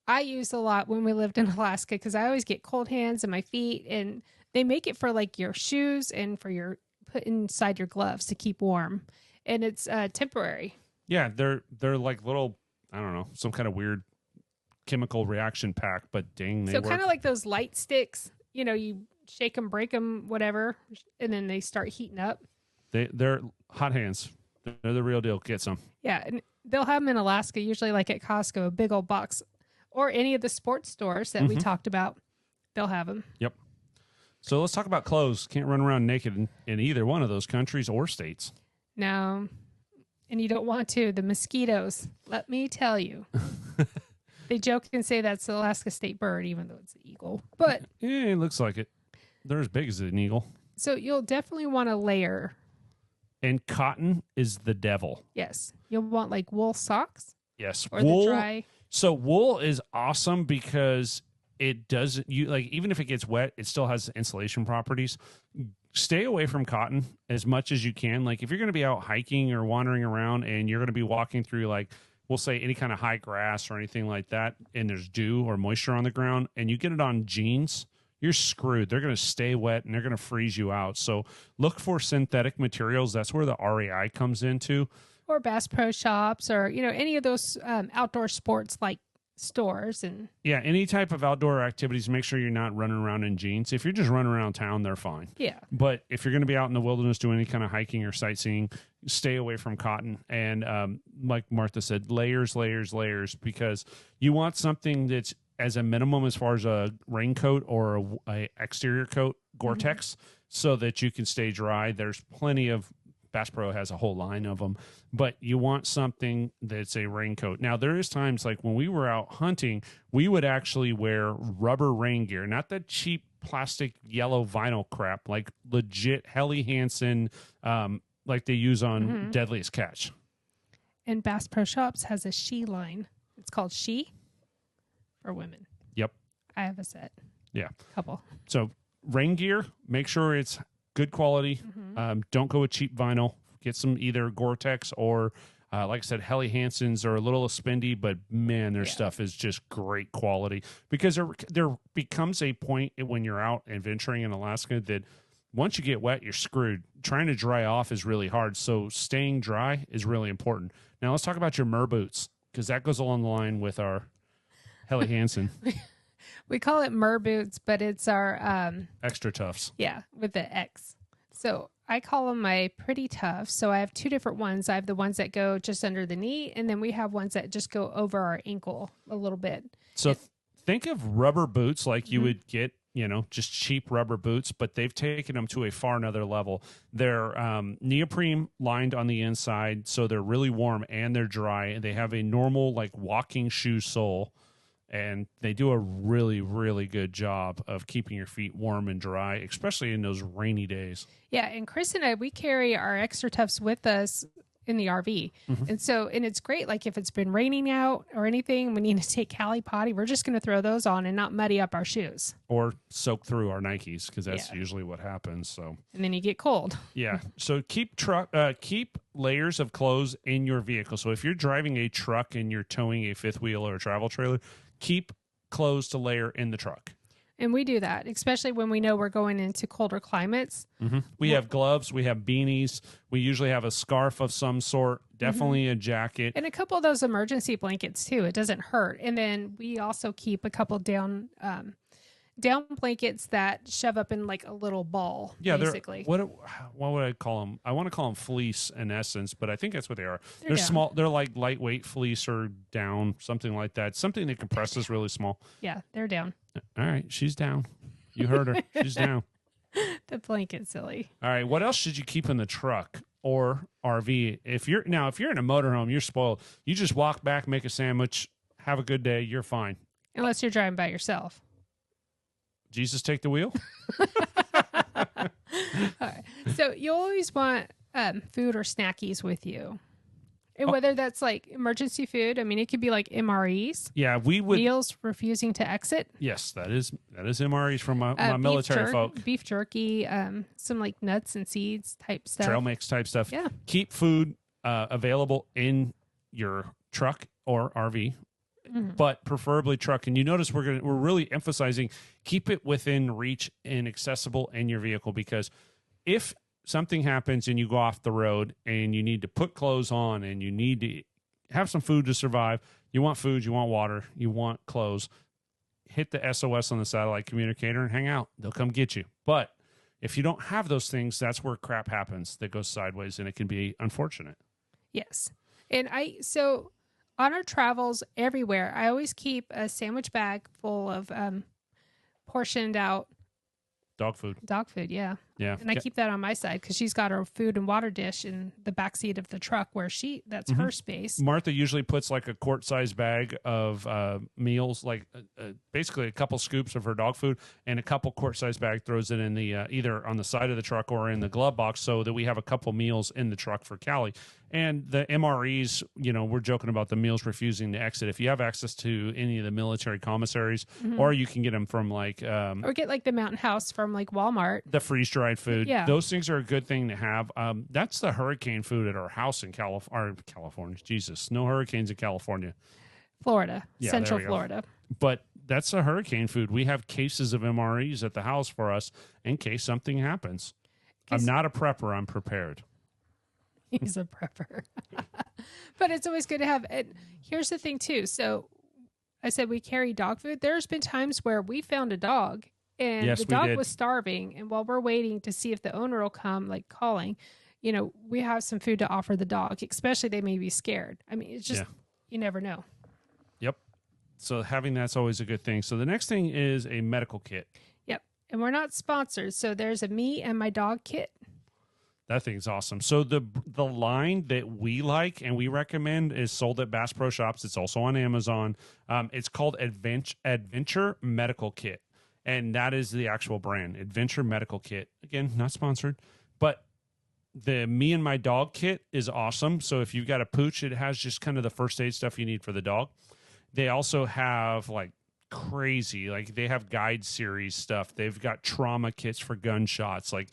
I use a lot when we lived in Alaska because I always get cold hands in my feet, and they make it for like your shoes and for your put inside your gloves to keep warm. And it's temporary. Yeah, they're like little, I don't know, some kind of weird chemical reaction pack, but dang, they work. So kind of like those light sticks, you know, you shake them, break them, whatever, and then they start heating up. They're hot hands. They're the real deal. Get some. Yeah, and they'll have them in Alaska, usually like at Costco, a big old box, or any of the sports stores that we talked about. They'll have them. Yep. So let's talk about clothes. Can't run around naked in either one of those countries or states. No, and you don't want to. The mosquitoes, let me tell you. They joke and say that's the Alaska state bird, even though it's an eagle. But yeah, it looks like it. They're as big as an eagle. So you'll definitely want to layer. And cotton is the devil. Yes. You'll want like wool socks. Yes. Or wool, the dry. So wool is awesome because it doesn't, you like, even if it gets wet, it still has insulation properties. Stay away from cotton as much as you can. Like if you're going to be out hiking or wandering around and you're going to be walking through, like, we'll say any kind of high grass or anything like that, and there's dew or moisture on the ground, and you get it on jeans, you're screwed. They're going to stay wet and they're going to freeze you out. So look for synthetic materials. That's where the REI comes into. Or Bass Pro Shops, or, you know, any of those outdoor sports like stores. And yeah, any type of outdoor activities, make sure you're not running around in jeans. If you're just running around town, they're fine. Yeah. But if you're going to be out in the wilderness doing any kind of hiking or sightseeing, stay away from cotton. And like Martha said, layers, because you want something that's as a minimum as far as a raincoat or a exterior coat, Gore-Tex, so that you can stay dry. There's plenty of, Bass Pro has a whole line of them, but you want something that's a raincoat. Now, there is times like when we were out hunting, we would actually wear rubber rain gear, not the cheap plastic yellow vinyl crap, like legit Helly Hansen, like they use on Deadliest Catch. And Bass Pro Shops has a she line. It's called She for women. Yep. I have a set. Yeah. Couple. So rain gear, make sure it's good quality. Don't go with cheap vinyl. Get some either Gore-Tex or, like I said, Helly Hansen's are a little spendy, but man, their stuff is just great quality. Because there becomes a point when you're out adventuring in Alaska that once you get wet, you're screwed. Trying to dry off is really hard. So staying dry is really important. Now let's talk about your Mer boots, because that goes along the line with our Helly Hansen. We call it Mer boots, but it's our Extra Toughs. Yeah, with the X. So I call them my pretty tough. So I have two different ones. I have the ones that go just under the knee, and then we have ones that just go over our ankle a little bit. So think of rubber boots like you Mhm. would get, just cheap rubber boots, but they've taken them to a far another level. They're neoprene lined on the inside, so they're really warm and they're dry. They have a normal, like, walking shoe sole, and they do a really, really good job of keeping your feet warm and dry, especially in those rainy days. Yeah, and Chris and I, we carry our extra toughs with us in the RV. And it's great. Like if it's been raining out or anything, we need to take Callie potty, we're just going to throw those on and not muddy up our shoes. Or soak through our Nikes, because that's usually what happens. So, and then you get cold. yeah. So keep layers of clothes in your vehicle. So if you're driving a truck and you're towing a fifth wheel or a travel trailer, keep clothes to layer in the truck. And we do that, especially when we know we're going into colder climates. We have gloves, we have beanies, we usually have a scarf of some sort, definitely a jacket. And a couple of those emergency blankets too. It doesn't hurt. And then we also keep a couple down blankets that shove up in like a little ball. Yeah, basically. What would I call them? I want to call them fleece in essence, but I think that's what they are. They're down. small. They're like lightweight fleece or down, something like that. Something that compresses really small. Yeah, they're down. All right, she's down. You heard her. She's down. The blanket, silly. All right, what else should you keep in the truck or RV? If you're in a motorhome, you're spoiled. You just walk back, make a sandwich, have a good day. You're fine. Unless you're driving by yourself. Jesus, take the wheel. All right. So you always want food or snackies with you. And whether that's like emergency food, I mean, it could be like MREs. Yeah, we would. Meals refusing to exit. Yes, that is MREs from my military folk. Beef jerky, some like nuts and seeds type stuff. Trail mix type stuff. Yeah. Keep food available in your truck or RV, but preferably truck. And you notice we're really emphasizing keep it within reach and accessible in your vehicle, because if something happens and you go off the road and you need to put clothes on and you need to have some food to survive, you want food, you want water, you want clothes, hit the SOS on the satellite communicator and hang out. They'll come get you. But if you don't have those things, that's where crap happens that goes sideways, and it can be unfortunate. Yes. And so on our travels everywhere, I always keep a sandwich bag full of portioned out Dog food. Yeah. Yeah. And I keep that on my side because she's got her food and water dish in the back seat of the truck where that's her space. Martha usually puts like a quart-sized bag of meals, like basically a couple scoops of her dog food, and a couple quart-sized bag, throws it in the either on the side of the truck or in the glove box, so that we have a couple meals in the truck for Callie. And the MREs, we're joking about the meals refusing to exit. If you have access to any of the military commissaries, or you can get them from like or get like the Mountain House from like Walmart, the freeze-dried food. Yeah. Those things are a good thing to have. That's the hurricane food at our house in California. Jesus, no hurricanes in California. Florida, Yeah, Central there we go. Florida. But that's a hurricane food. We have cases of MREs at the house for us in case something happens. I'm not a prepper. I'm prepared. He's a prepper. But it's always good to have it. Here's the thing too. So I said we carry dog food. There's been times where we found a dog and Yes, the we dog did. was starving. And while we're waiting to see if the owner will come, like calling, we have some food to offer the dog, especially they may be scared. I mean, it's just, you never know. Yep. So having that's always a good thing. So the next thing is a medical kit. Yep. And we're not sponsored. So there's a me and my dog kit. That thing's awesome. So the line that we like and we recommend is sold at Bass Pro Shops. It's also on Amazon. It's called Adventure Medical Kit, and that is the actual brand, Adventure Medical Kit. Again, not sponsored, but the Me and My Dog kit is awesome. So if you've got a pooch, it has just kind of the first aid stuff you need for the dog. They also have like crazy, like they have guide series stuff. They've got trauma kits for gunshots. Like,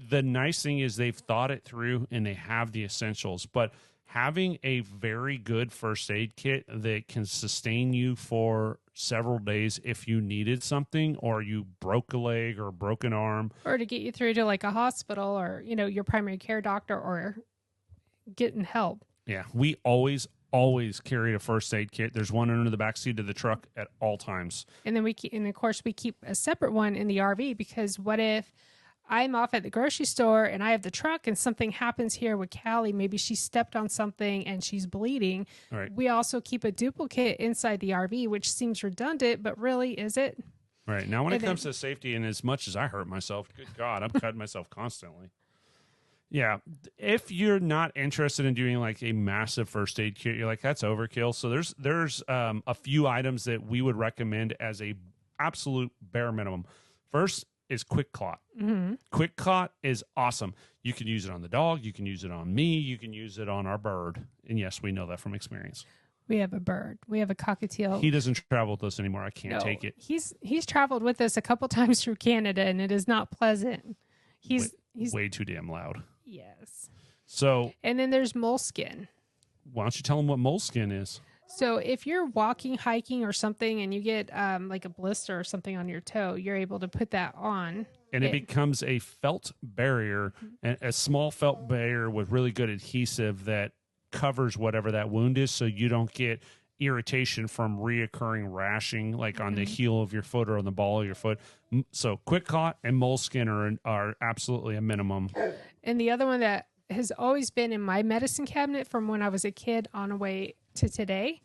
the nice thing is they've thought it through and they have the essentials, but having a very good first aid kit that can sustain you for several days if you needed something, or you broke a leg or a broken arm, Or to get you through to like a hospital or, your primary care doctor or getting help. Yeah, we always carried a first aid kit. There's one under the back seat of the truck at all times. And then of course we keep a separate one in the RV because what if I'm off at the grocery store and I have the truck and something happens here with Callie. Maybe she stepped on something and she's bleeding. Right. We also keep a duplicate inside the RV, which seems redundant, but really, is it? Right. Now, when it comes to safety, and as much as I hurt myself, good God, I'm cutting myself constantly. Yeah. If you're not interested in doing like a massive first aid kit, you're like, that's overkill. So there's a few items that we would recommend as a absolute bare minimum. First is Quick Clot. Mm-hmm. Quick Clot is awesome. You can use it on the dog. You can use it on me. You can use it on our bird. And yes, we know that from experience. We have a bird. We have a cockatiel. He doesn't travel with us anymore. I can't take it. He's traveled with us a couple times through Canada, and it is not pleasant. He's way too damn loud. Yes. So, and then there's moleskin. Why don't you tell him what moleskin is? So if you're walking, hiking, or something, and you get like a blister or something on your toe, you're able to put that on. And it becomes a felt barrier, and a small felt barrier with really good adhesive that covers whatever that wound is, so you don't get irritation from reoccurring rashing, like on the heel of your foot or on the ball of your foot. So Quick Clot and moleskin are absolutely a minimum. And the other one that has always been in my medicine cabinet from when I was a kid on the way to today,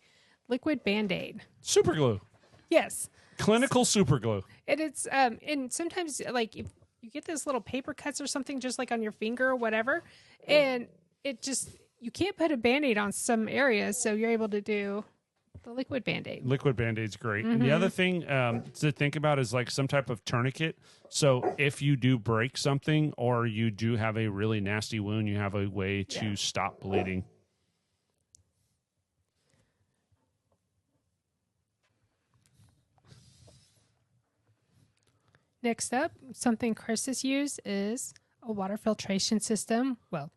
liquid Band-Aid. Super glue. Yes. Clinical super glue. And it's and sometimes like if you get those little paper cuts or something just like on your finger or whatever, and it just, you can't put a Band-Aid on some areas, so you're able to do the liquid Band-Aid. Liquid Band-Aid's great. And the other thing to think about is like some type of tourniquet. So if you do break something or you do have a really nasty wound, you have a way to stop bleeding. Next up, something Chris has used is a water filtration system. Well,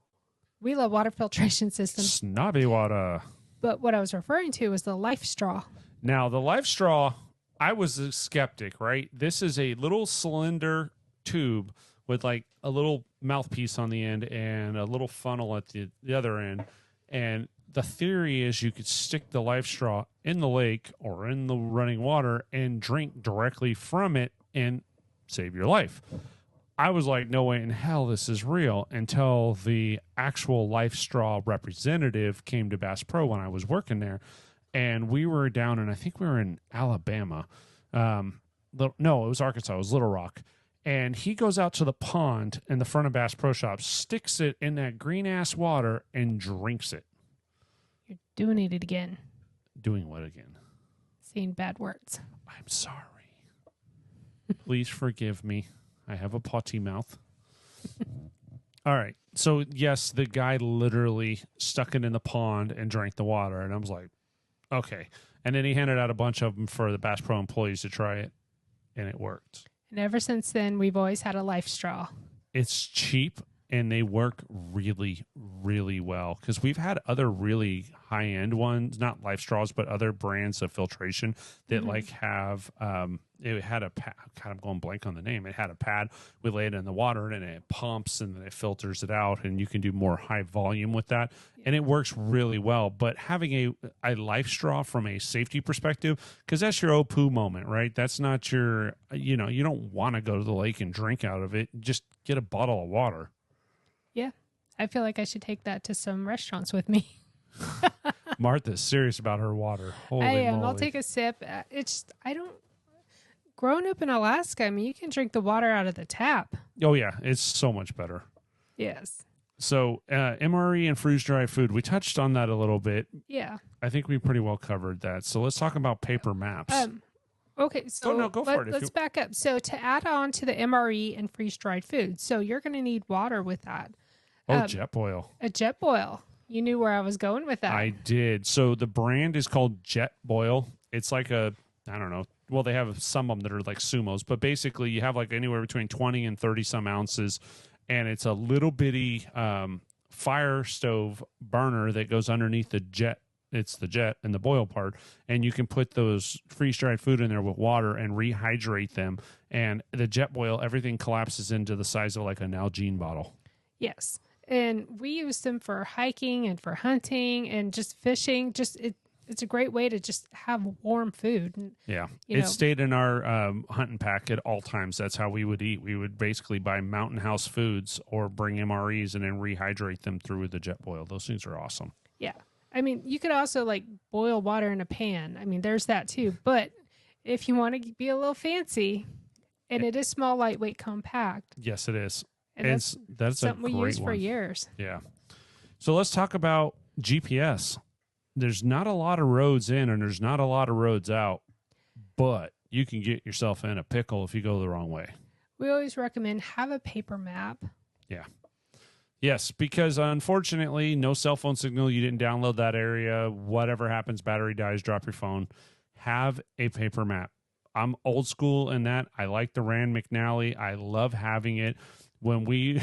we love water filtration systems. Snobby water. But what I was referring to was the Life Straw. Now, the Life Straw, I was a skeptic, right? This is a little cylinder tube with like a little mouthpiece on the end and a little funnel at the other end. And the theory is you could stick the Life Straw in the lake or in the running water and drink directly from it and save your life. I was like, no way in hell this is real, until the actual Life Straw representative came to Bass Pro when I was working there. And we were down in, I think we were in Alabama. No, it was Arkansas. It was Little Rock. And he goes out to the pond in the front of Bass Pro Shop, sticks it in that green-ass water, and drinks it. You're doing it again. Doing what again? Saying bad words. I'm sorry. Please forgive me. I have a potty mouth. All right. So, yes, the guy literally stuck it in the pond and drank the water. And I was like, okay. And then he handed out a bunch of them for the Bass Pro employees to try it. And it worked. And ever since then, we've always had a Life Straw. It's cheap and they work really, really well. Because we've had other really high-end ones, not Life Straws, but other brands of filtration that like have it had a pad. God, I'm going blank on the name. It had a pad. We lay it in the water and it pumps and then it filters it out, and you can do more high volume with that. And it works really well. But having a Life Straw from a safety perspective, because that's your poo moment, right? That's not your, you don't want to go to the lake and drink out of it. Just get a bottle of water. Yeah. I feel like I should take that to some restaurants with me. Martha's serious about her water. Holy I am. moly. I'll take a sip. Growing up in Alaska, I mean, you can drink the water out of the tap. Oh, yeah. It's so much better. Yes. So, MRE and freeze-dried food, we touched on that a little bit. Yeah. I think we pretty well covered that. So, let's talk about paper maps. Okay, so go for it. Let's back up. So, to add on to the MRE and freeze-dried food, so you're going to need water with that. Jet boil. A jet boil. You knew where I was going with that. I did. So, the brand is called Jet Boil. It's like I don't know. Well, they have some of them that are like sumos, but basically you have like anywhere between 20 and 30 some ounces, and it's a little bitty fire stove burner that goes underneath the jet. It's the jet and the boil part, and you can put those freeze-dried food in there with water and rehydrate them, and the jet boil, everything collapses into the size of like a Nalgene bottle. Yes, and we use them for hiking and for hunting and just fishing. it's a great way to just have warm food. And, Yeah. you It know, stayed in our hunting pack at all times. That's how we would eat. We would basically buy Mountain House foods or bring MREs and then rehydrate them through the jet boil. Those things are awesome. yeah. I mean, you could also like boil water in a pan. I mean, there's that too. But if you want to be a little fancy, and it is small, lightweight, compact. Yes, it is. And That's something a we great use for one. years. Yeah. So let's talk about GPS. There's not a lot of roads in and there's not a lot of roads out, but you can get yourself in a pickle if you go the wrong way. We always recommend have a paper map. Yeah. Yes, because unfortunately, no cell phone signal. You didn't download that area. Whatever happens, battery dies, drop your phone. Have a paper map. I'm old school in that. I like the Rand McNally. I love having it. When we're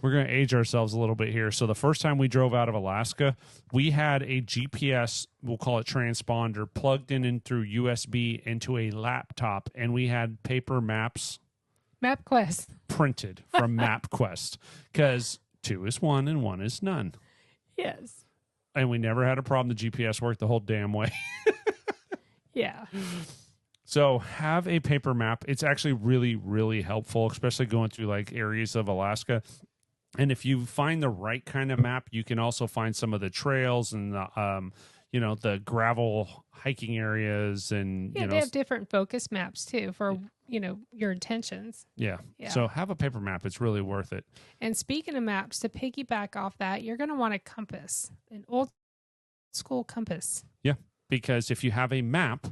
going to age ourselves a little bit here. So the first time we drove out of Alaska, we had a GPS, we'll call it transponder, plugged in through USB into a laptop, and we had paper maps MapQuest. printed from MapQuest because 2 is 1 and 1 is none. Yes. And we never had a problem. The GPS worked the whole damn way. Yeah. So have a paper map. It's actually really, really helpful, especially going through like areas of Alaska. And if you find the right kind of map, you can also find some of the trails and the, the gravel hiking areas and, Yeah, they have different focus maps too for, your intentions. Yeah. Yeah. So have a paper map. It's really worth it. And speaking of maps, to piggyback off that, you're going to want a compass, an old school compass. Yeah. Because if you have a map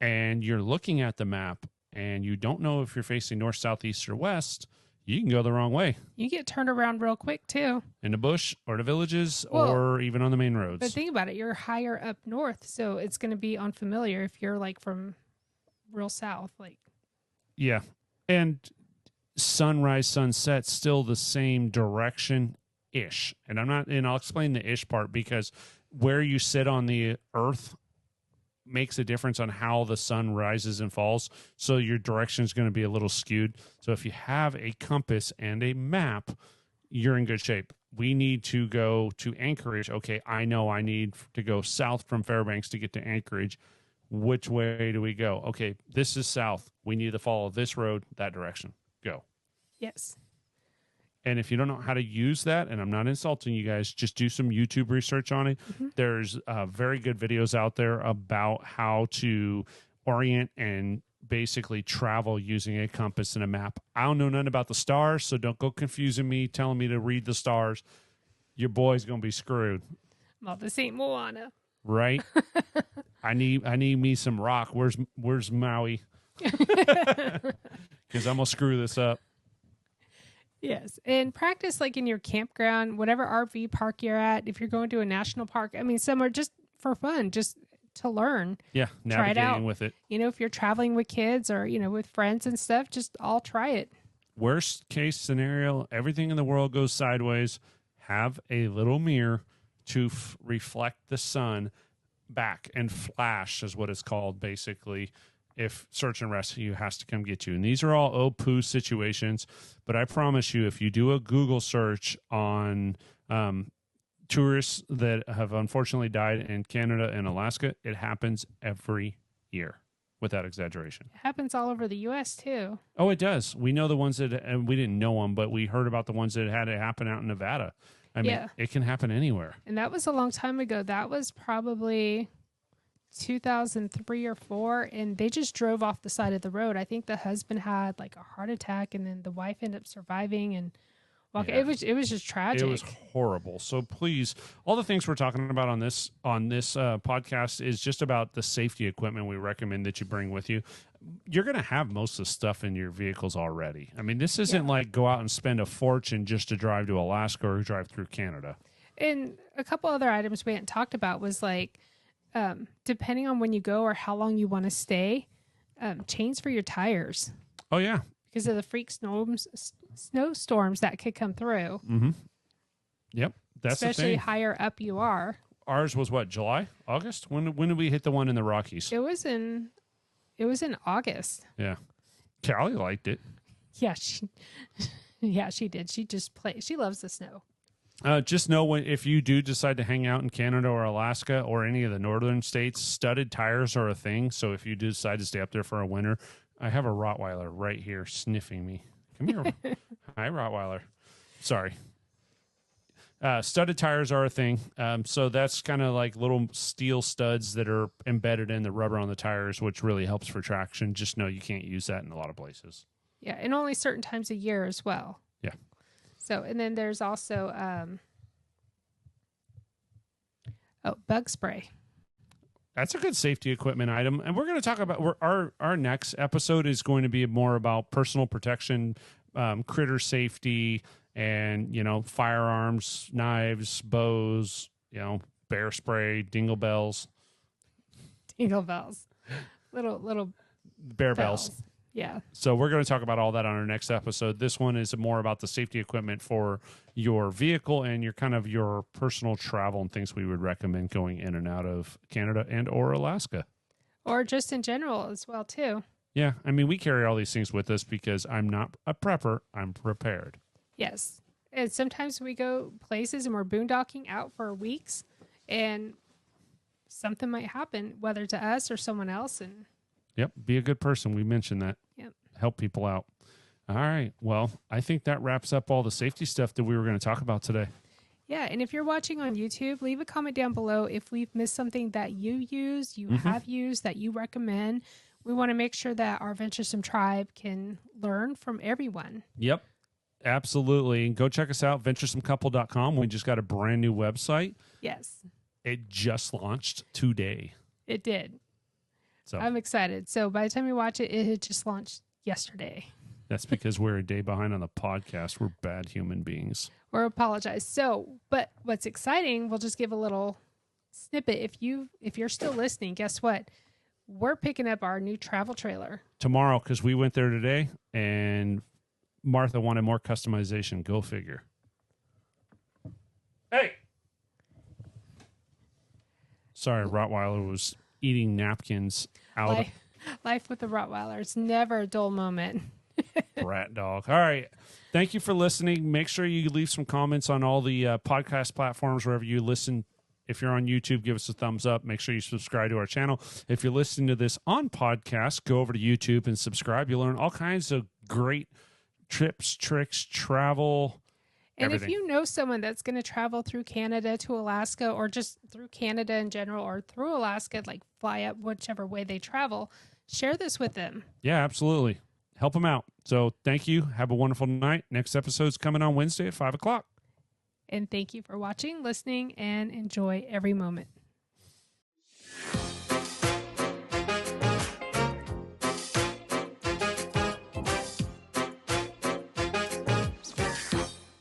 and you're looking at the map and you don't know if you're facing north, south, east, or west, you can go the wrong way. You get turned around real quick too. In the bush or the villages or even on the main roads. But think about it. You're higher up north, so it's going to be unfamiliar if you're like from real south. Yeah. And sunrise, sunset, still the same direction-ish. And I'll explain the ish part because where you sit on the earth makes a difference on how the sun rises and falls. So your direction is going to be a little skewed. So if you have a compass and a map, you're in good shape. We need to go to Anchorage. Okay, I know I need to go south from Fairbanks to get to Anchorage. Which way do we go? Okay, this is south. We need to follow this road, that direction. Go. Yes. And if you don't know how to use that, and I'm not insulting you guys, just do some YouTube research on it. Mm-hmm. There's very good videos out there about how to orient and basically travel using a compass and a map. I don't know nothing about the stars, so don't go confusing me, telling me to read the stars. Your boy's going to be screwed. Well, this ain't Moana. Right? I need me some rock. Where's Maui? Because I'm going to screw this up. Yes. And practice like in your campground, whatever RV park you're at. If you're going to a national park, I mean, somewhere just for fun, just to learn. Yeah, navigating try it out. with it. If you're traveling with kids or, with friends and stuff, just all try it. Worst case scenario, everything in the world goes sideways. Have a little mirror to reflect the sun back and flash is what it's called, basically, if search and rescue has to come get you. And these are all oh-poo situations, but I promise you, if you do a Google search on tourists that have unfortunately died in Canada and Alaska, it happens every year, without exaggeration. It happens all over the U.S., too. Oh, it does. We know the ones that, and we didn't know them, but we heard about the ones that had it happen out in Nevada. I mean, it can happen anywhere. And that was a long time ago. That was probably 2003 or 4, and they just drove off the side of the road. I think the husband had like a heart attack, and then the wife ended up surviving and walking. Yeah. It was just tragic. It was horrible. So please, all the things we're talking about on this podcast is just about the safety equipment we recommend that you bring with you. You're going to have most of the stuff in your vehicles already. I mean, this isn't like go out and spend a fortune just to drive to Alaska or drive through Canada. And a couple other items we hadn't talked about was like, depending on when you go or how long you want to stay, chains for your tires. Oh, yeah. Because of the freak snowstorms that could come through. Mm-hmm. Yep. That's especially the thing. Higher up you are. Ours was what, July? August? When did we hit the one in the Rockies? It was in August. Yeah. Callie liked it. Yeah, she did. She just played. She loves the snow. Just know if you do decide to hang out in Canada or Alaska or any of the northern states, studded tires are a thing. So if you do decide to stay up there for a winter, I have a Rottweiler right here sniffing me. Come here. Hi, Rottweiler. Sorry. Studded tires are a thing. So that's kind of like little steel studs that are embedded in the rubber on the tires, which really helps for traction. Just know you can't use that in a lot of places. Yeah, and only certain times a year as well. Yeah. So, and then there's also bug spray. That's a good safety equipment item. And we're going to talk about our next episode is going to be more about personal protection, critter safety, and, firearms, knives, bows, bear spray, dingle bells. Dingle bells. Little bear bells. Yeah. So we're going to talk about all that on our next episode. This one is more about the safety equipment for your vehicle and your personal travel and things we would recommend going in and out of Canada and or Alaska. Or just in general as well, too. Yeah. I mean, we carry all these things with us because I'm not a prepper. I'm prepared. Yes. And sometimes we go places and we're boondocking out for weeks and something might happen, whether to us or someone else. And yep. Be a good person. We mentioned that. Yep. Help people out. All right. Well, I think that wraps up all the safety stuff that we were going to talk about today. Yeah. And if you're watching on YouTube, leave a comment down below if we've missed something that you use, have used, that you recommend. We want to make sure that our Venturesome tribe can learn from everyone. Yep. Absolutely. And go check us out, venturesomecouple.com. We just got a brand new website. Yes. It just launched today. It did. So I'm excited. So by the time you watch it, it had just launched yesterday. That's because we're a day behind on the podcast. We're bad human beings. Or apologize. So, but what's exciting, we'll just give a little snippet. If you're still listening, guess what? We're picking up our new travel trailer Tomorrow, because we went there today, and Martha wanted more customization. Go figure. Hey! Sorry, Rottweiler was eating napkins out. Life with the Rottweiler. It's never a dull moment. Brat dog. All right. Thank you for listening. Make sure you leave some comments on all the podcast platforms wherever you listen. If you're on YouTube, give us a thumbs up. Make sure you subscribe to our channel. If you're listening to this on podcast, go over to YouTube and subscribe. You'll learn all kinds of great trips, tricks, travel, and everything. If you know someone that's going to travel through Canada to Alaska, or just through Canada in general, or through Alaska, like fly up whichever way they travel, share this with them. Yeah, absolutely. Help them out. So thank you. Have a wonderful night. Next episode's coming on Wednesday at 5:00. And thank you for watching, listening, and enjoy every moment.